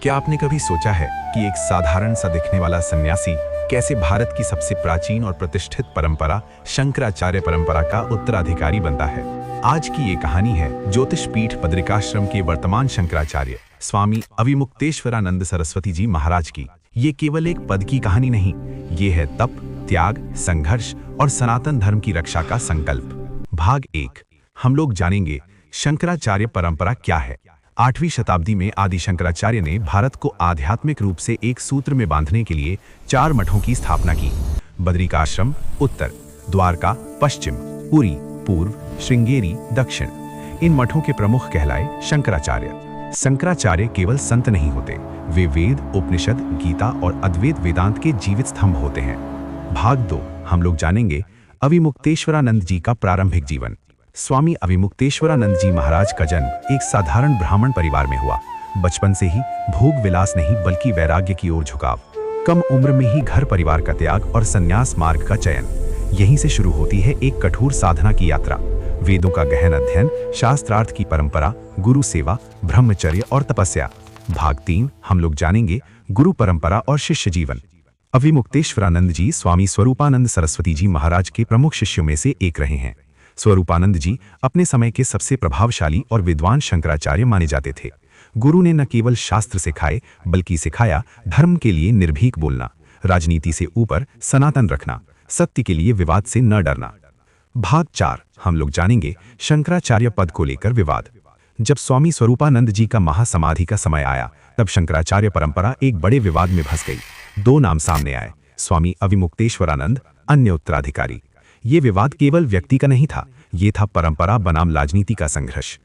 क्या आपने कभी सोचा है कि एक साधारण सा दिखने वाला सन्यासी कैसे भारत की सबसे प्राचीन और प्रतिष्ठित परंपरा शंकराचार्य परंपरा का उत्तराधिकारी बनता है? आज की ये कहानी है ज्योतिष पीठ बद्रिकाश्रम के वर्तमान शंकराचार्य स्वामी अविमुक्तेश्वरानंद सरस्वती जी महाराज की। ये केवल एक पद की कहानी नहीं, ये है तप, त्याग, संघर्ष और सनातन धर्म की रक्षा का संकल्प। भाग 1, हम लोग जानेंगे शंकराचार्य परंपरा क्या है। 8वीं शताब्दी में आदि शंकराचार्य ने भारत को आध्यात्मिक रूप से एक सूत्र में बांधने के लिए 4 मठों की स्थापना की। बद्रिकाश्रम उत्तर, द्वारका पश्चिम, पुरी पूर्व, श्रृंगेरी दक्षिण। इन मठों के प्रमुख कहलाए शंकराचार्य। शंकराचार्य केवल संत नहीं होते, वे वेद, उपनिषद, गीता और अद्वैत वेदांत के जीवित स्तंभ होते हैं। भाग 2, हम लोग जानेंगे अविमुक्तेश्वरानंद जी का प्रारंभिक जीवन। स्वामी अविमुक्तेश्वरानंद जी महाराज का जन्म एक साधारण ब्राह्मण परिवार में हुआ। बचपन से ही भोग विलास नहीं बल्कि वैराग्य की ओर झुकाव। कम उम्र में ही घर परिवार का त्याग और संन्यास मार्ग का चयन। यहीं से शुरू होती है एक कठोर साधना की यात्रा। वेदों का गहन अध्ययन, शास्त्रार्थ की परंपरा, गुरु सेवा, ब्रह्मचर्य और तपस्या। भाग 3, हम लोग जानेंगे गुरु परंपरा और शिष्य जीवन। अविमुक्तेश्वरानंद जी स्वामी स्वरूपानंद सरस्वती जी महाराज के प्रमुख शिष्यों में से एक रहे हैं। स्वरूपानंद जी अपने समय के सबसे प्रभावशाली और विद्वान शंकराचार्य माने जाते थे। गुरु ने न केवल शास्त्र सिखाए बल्कि सिखाया धर्म के लिए निर्भीक बोलना, राजनीति से ऊपर सनातन रखना, सत्य के लिए विवाद से न डरना। भाग 4, हम लोग जानेंगे शंकराचार्य पद को लेकर विवाद। जब स्वामी स्वरूपानंद जी का महासमाधि का समय आया तब शंकराचार्य परंपरा एक बड़े विवाद में फंस गई। 2 नाम सामने आए, स्वामी अविमुक्तेश्वरानंद, अन्य उत्तराधिकारी। ये विवाद केवल व्यक्ति का नहीं था, ये था परंपरा बनाम राजनीति का संघर्ष।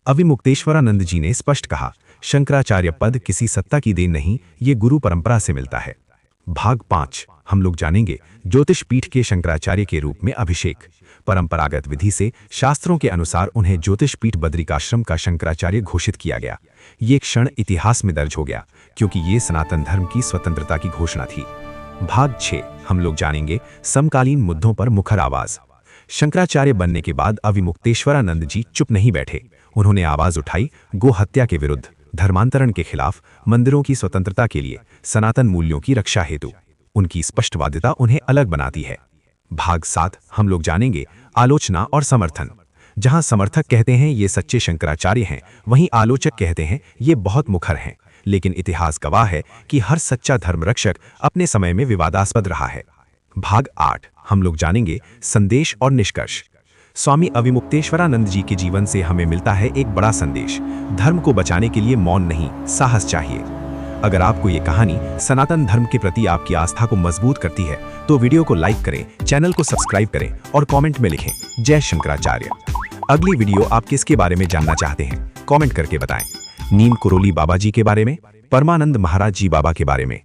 अविमुक्तेश्वरानंद जी ने स्पष्ट कहा, शंकराचार्य पद किसी सत्ता की देन नहीं, ये गुरु परंपरा से मिलता है। भाग 5, हम लोग जानेंगे ज्योतिष पीठ के शंकराचार्य के रूप में अभिषेक। परंपरागत विधि से शास्त्रों के अनुसार उन्हें ज्योतिष पीठ बद्रिकाश्रम का शंकराचार्य घोषित किया गया। ये क्षण इतिहास में दर्ज हो गया क्योंकि ये सनातन धर्म की स्वतंत्रता की घोषणा थी। भाग 6, हम लोग जानेंगे समकालीन मुद्दों पर मुखर आवाज। शंकराचार्य बनने के बाद अविमुक्तेश्वरानंद जी चुप नहीं बैठे। उन्होंने आवाज उठाई गो हत्या के विरुद्ध, धर्मांतरण के खिलाफ, मंदिरों की स्वतंत्रता के लिए, सनातन मूल्यों की रक्षा हेतु। उनकी स्पष्टवादिता उन्हें अलग बनाती है। भाग 7, हम लोग जानेंगे आलोचना और समर्थन। जहां समर्थक कहते हैं ये सच्चे शंकराचार्य हैं, वहीं आलोचक कहते हैं ये बहुत मुखर हैं। लेकिन इतिहास गवाह है कि हर सच्चा धर्मरक्षक अपने समय में विवादास्पद रहा है। भाग 8, हम लोग जानेंगे संदेश और निष्कर्ष। स्वामी अविमुक्तेश्वरानंद जी के जीवन से हमें मिलता है एक बड़ा संदेश। धर्म को बचाने के लिए मौन नहीं, साहस चाहिए। अगर आपको ये कहानी सनातन धर्म के प्रति आपकी आस्था को मजबूत करती है तो वीडियो को लाइक करें, चैनल को सब्सक्राइब करें और कमेंट में लिखें जय शंकराचार्य। अगली वीडियो आप किसके बारे में जानना चाहते हैं कमेंट करके बताएं। नीम कुरोली बाबा जी के बारे में, परमानंद महाराज जी बाबा के बारे में।